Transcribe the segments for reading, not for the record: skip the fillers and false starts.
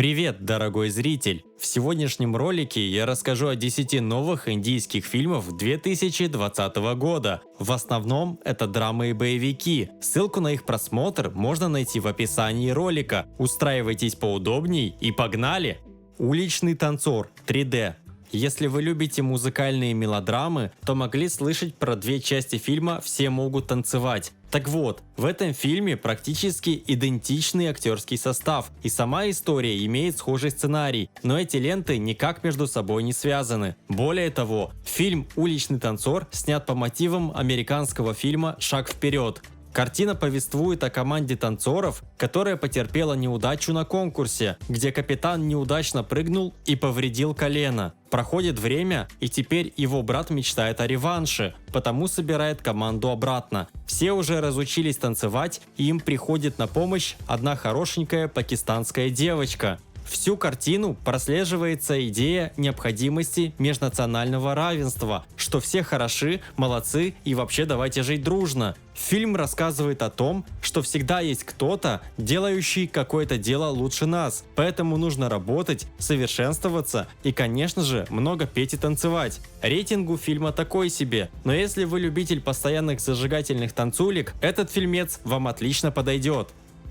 Привет, дорогой зритель! В сегодняшнем ролике я расскажу о 10 новых индийских фильмов 2020 года. В основном это драмы и боевики. Ссылку на их просмотр можно найти в описании ролика. Устраивайтесь поудобней и погнали! Уличный танцор 3D. Если вы любите музыкальные мелодрамы, то могли слышать про две части фильма «Все могут танцевать». Так вот, в этом фильме практически идентичный актерский состав, и сама история имеет схожий сценарий, но эти ленты никак между собой не связаны. Более того, фильм «Уличный танцор» снят по мотивам американского фильма «Шаг вперед». Картина повествует о команде танцоров, которая потерпела неудачу на конкурсе, где капитан неудачно прыгнул и повредил колено. Проходит время, и теперь его брат мечтает о реванше, потому собирает команду обратно. Все уже разучились танцевать, и им приходит на помощь одна хорошенькая пакистанская девочка. Всю картину прослеживается идея необходимости межнационального равенства, что все хороши, молодцы и вообще давайте жить дружно. Фильм рассказывает о том, что всегда есть кто-то, делающий какое-то дело лучше нас, поэтому нужно работать, совершенствоваться и, конечно же, много петь и танцевать. Рейтинг у фильма такой себе, но если вы любитель постоянных зажигательных танцулек, этот фильмец вам отлично подойдет.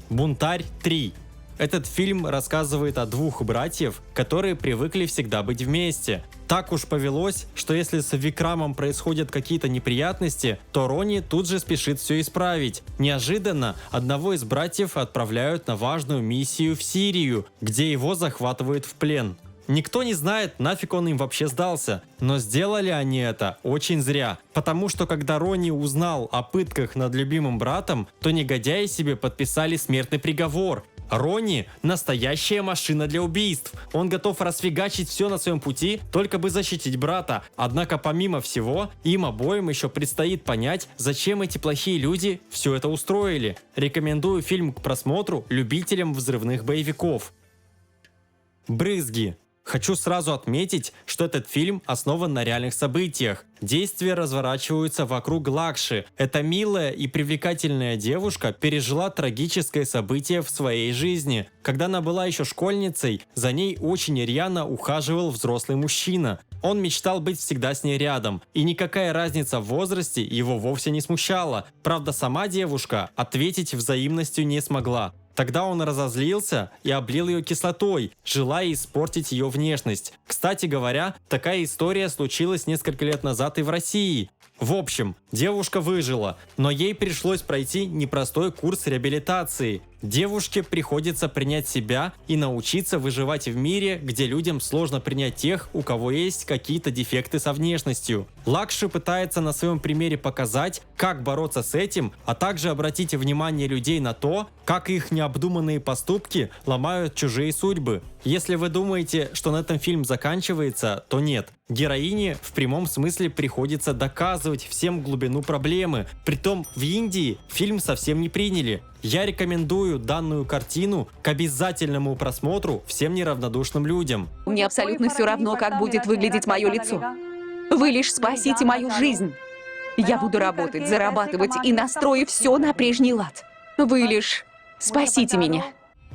Бунтарь 3. Этот фильм рассказывает о двух братьев, которые привыкли всегда быть вместе. Так уж повелось, что если с Викрамом происходят какие-то неприятности, то Рони тут же спешит все исправить. Неожиданно одного из братьев отправляют на важную миссию в Сирию, где его захватывают в плен. Никто не знает, нафиг он им вообще сдался, но сделали они это очень зря, потому что когда Рони узнал о пытках над любимым братом, то негодяи себе подписали смертный приговор. Рони – настоящая машина для убийств. Он готов расфигачить все на своем пути, только бы защитить брата. Однако помимо всего, им обоим еще предстоит понять, зачем эти плохие люди все это устроили. Рекомендую фильм к просмотру любителям взрывных боевиков. Брызги. Хочу сразу отметить, что этот фильм основан на реальных событиях. Действия разворачиваются вокруг Лакши. Эта милая и привлекательная девушка пережила трагическое событие в своей жизни. Когда она была еще школьницей, за ней очень рьяно ухаживал взрослый мужчина. Он мечтал быть всегда с ней рядом, и никакая разница в возрасте его вовсе не смущала. Правда, сама девушка ответить взаимностью не смогла. Тогда он разозлился и облил ее кислотой, желая испортить ее внешность. Кстати говоря, такая история случилась несколько лет назад и в России. В общем, девушка выжила, но ей пришлось пройти непростой курс реабилитации. Девушке приходится принять себя и научиться выживать в мире, где людям сложно принять тех, у кого есть какие-то дефекты со внешностью. Лакши пытается на своем примере показать, как бороться с этим, а также обратить внимание людей на то, как их необдуманные поступки ломают чужие судьбы. Если вы думаете, что на этом фильм заканчивается, то нет. Героине в прямом смысле приходится доказывать всем глубину проблемы. Притом в Индии фильм совсем не приняли. Я рекомендую данную картину к обязательному просмотру всем неравнодушным людям. Мне абсолютно все равно, как будет выглядеть мое лицо. Вы лишь спасите мою жизнь. Я буду работать, зарабатывать и настрою все на прежний лад. Вы лишь спасите меня.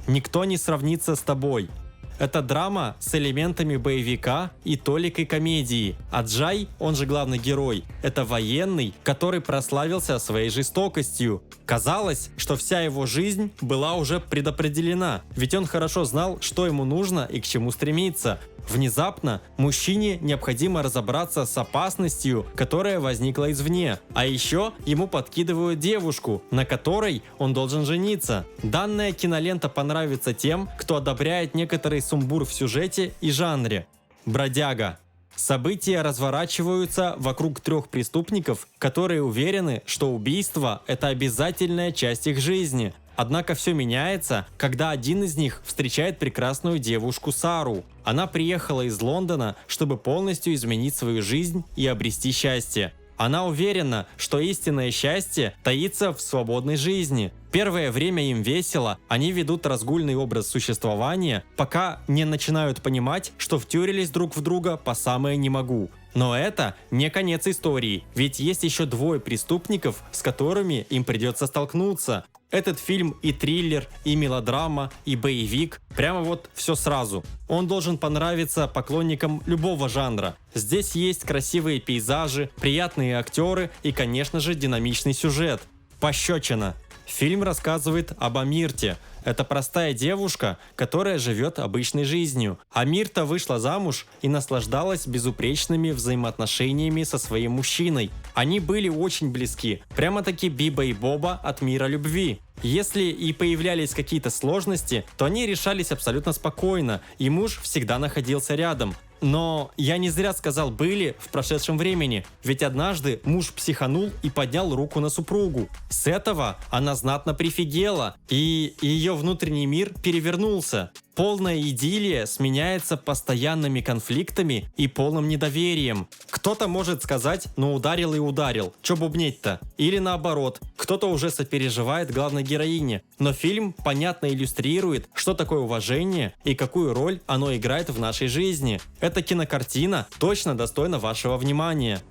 Никто не сравнится с тобой. Это драма с элементами боевика и толикой комедии. Аджай, он же главный герой, это военный, который прославился своей жестокостью. Казалось, что вся его жизнь была уже предопределена, ведь он хорошо знал, что ему нужно и к чему стремиться. Внезапно мужчине необходимо разобраться с опасностью, которая возникла извне. А еще ему подкидывают девушку, на которой он должен жениться. Данная кинолента понравится тем, кто одобряет некоторый сумбур в сюжете и жанре. Бродяга. События разворачиваются вокруг трех преступников, которые уверены, что убийство – это обязательная часть их жизни. Однако все меняется, когда один из них встречает прекрасную девушку Сару. Она приехала из Лондона, чтобы полностью изменить свою жизнь и обрести счастье. Она уверена, что истинное счастье таится в свободной жизни. Первое время им весело, они ведут разгульный образ существования, пока не начинают понимать, что втюрились друг в друга по самое не могу. Но это не конец истории, ведь есть еще двое преступников, с которыми им придется столкнуться. Этот фильм и триллер, и мелодрама, и боевик. Прямо вот все сразу. Он должен понравиться поклонникам любого жанра. Здесь есть красивые пейзажи, приятные актеры и, конечно же, динамичный сюжет. Пощечина. Фильм рассказывает об Амирте. Это простая девушка, которая живет обычной жизнью. Амирта вышла замуж и наслаждалась безупречными взаимоотношениями со своим мужчиной. Они были очень близки, прямо-таки Биба и Боба от мира любви. Если и появлялись какие-то сложности, то они решались абсолютно спокойно, и муж всегда находился рядом. Но я не зря сказал «были» в прошедшем времени, ведь однажды муж психанул и поднял руку на супругу. С этого она знатно прифигела, и ее внутренний мир перевернулся. Полная идиллия сменяется постоянными конфликтами и полным недоверием. Кто-то может сказать «ну ударил и ударил, чё бубнеть-то?» Или наоборот, кто-то уже сопереживает главной героине. Но фильм понятно иллюстрирует, что такое уважение и какую роль оно играет в нашей жизни. Эта кинокартина точно достойна вашего внимания.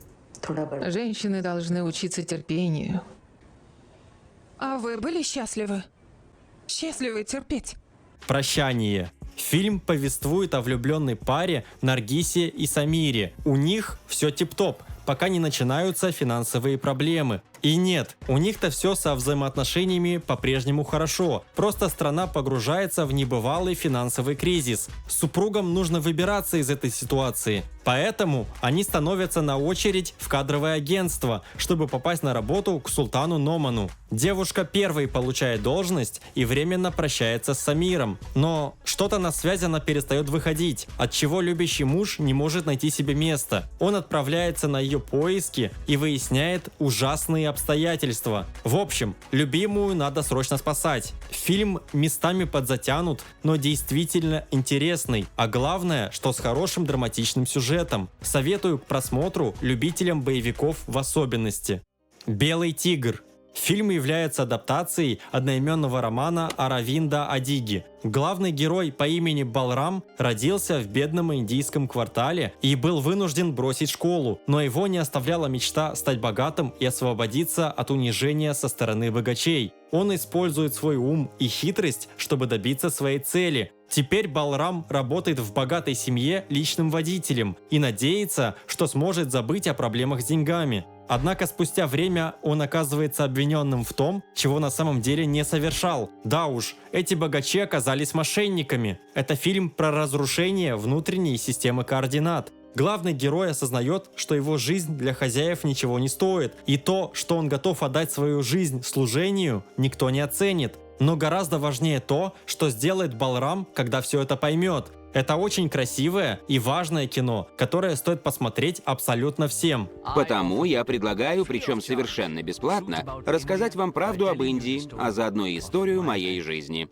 Женщины должны учиться терпению. А вы были счастливы? Счастливы терпеть? Прощание. Фильм повествует о влюбленной паре Наргисе и Самире. У них все тип-топ, пока не начинаются финансовые проблемы. И нет, у них-то все со взаимоотношениями по-прежнему хорошо. Просто страна погружается в небывалый финансовый кризис. Супругам нужно выбираться из этой ситуации. Поэтому они становятся на очередь в кадровое агентство, чтобы попасть на работу к султану Номану. Девушка первой получает должность и временно прощается с Самиром. Но что-то на связь она перестает выходить, отчего любящий муж не может найти себе места. Он отправляется на ее поиски и выясняет ужасные обстоятельства. В общем, любимую надо срочно спасать. Фильм местами подзатянут, но действительно интересный. А главное, что с хорошим драматичным сюжетом. Советую к просмотру любителям боевиков в особенности. «Белый тигр». Фильм является адаптацией одноименного романа Аравинда Адиги. Главный герой по имени Балрам родился в бедном индийском квартале и был вынужден бросить школу, но его не оставляла мечта стать богатым и освободиться от унижения со стороны богачей. Он использует свой ум и хитрость, чтобы добиться своей цели. Теперь Балрам работает в богатой семье личным водителем и надеется, что сможет забыть о проблемах с деньгами. Однако спустя время он оказывается обвиненным в том, чего на самом деле не совершал. Да уж, эти богачи оказались мошенниками. Это фильм про разрушение внутренней системы координат. Главный герой осознает, что его жизнь для хозяев ничего не стоит, и то, что он готов отдать свою жизнь служению, никто не оценит. Но гораздо важнее то, что сделает Балрам, когда все это поймет. Это очень красивое и важное кино, которое стоит посмотреть абсолютно всем. Потому я предлагаю, причем совершенно бесплатно, рассказать вам правду об Индии, а заодно и историю моей жизни.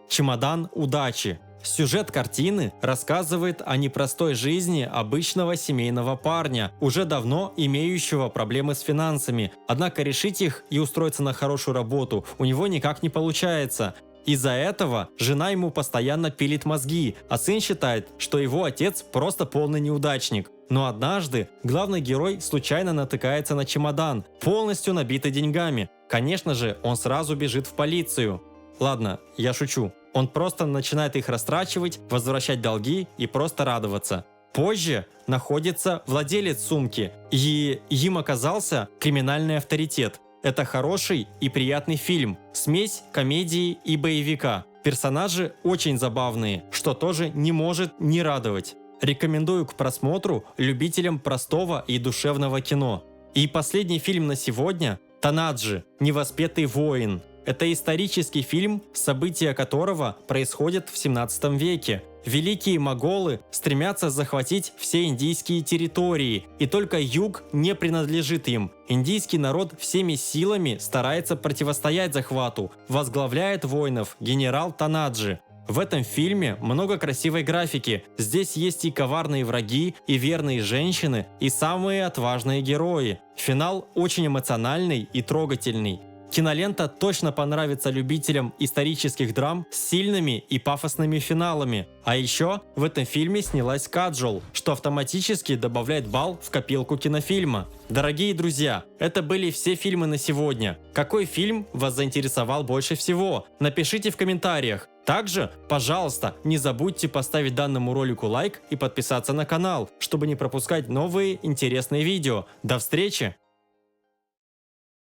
«Чемодан удачи». Сюжет картины рассказывает о непростой жизни обычного семейного парня, уже давно имеющего проблемы с финансами. Однако решить их и устроиться на хорошую работу у него никак не получается. Из-за этого жена ему постоянно пилит мозги, а сын считает, что его отец просто полный неудачник. Но однажды главный герой случайно натыкается на чемодан, полностью набитый деньгами. Конечно же, он сразу бежит в полицию. Ладно, я шучу. Он просто начинает их растрачивать, возвращать долги и просто радоваться. Позже находится владелец сумки, и им оказался криминальный авторитет. Это хороший и приятный фильм, смесь комедии и боевика. Персонажи очень забавные, что тоже не может не радовать. Рекомендую к просмотру любителям простого и душевного кино. И последний фильм на сегодня – «Танаджи. Невоспетый воин». Это исторический фильм, события которого происходят в 17 веке. Великие моголы стремятся захватить все индийские территории, и только юг не принадлежит им. Индийский народ всеми силами старается противостоять захвату. Возглавляет воинов генерал Танаджи. В этом фильме много красивой графики. Здесь есть и коварные враги, и верные женщины, и самые отважные герои. Финал очень эмоциональный и трогательный. Кинолента точно понравится любителям исторических драм с сильными и пафосными финалами. А еще в этом фильме снялась Каджол, что автоматически добавляет балл в копилку кинофильма. Дорогие друзья, это были все фильмы на сегодня. Какой фильм вас заинтересовал больше всего? Напишите в комментариях. Также, пожалуйста, не забудьте поставить данному ролику лайк и подписаться на канал, чтобы не пропускать новые интересные видео. До встречи!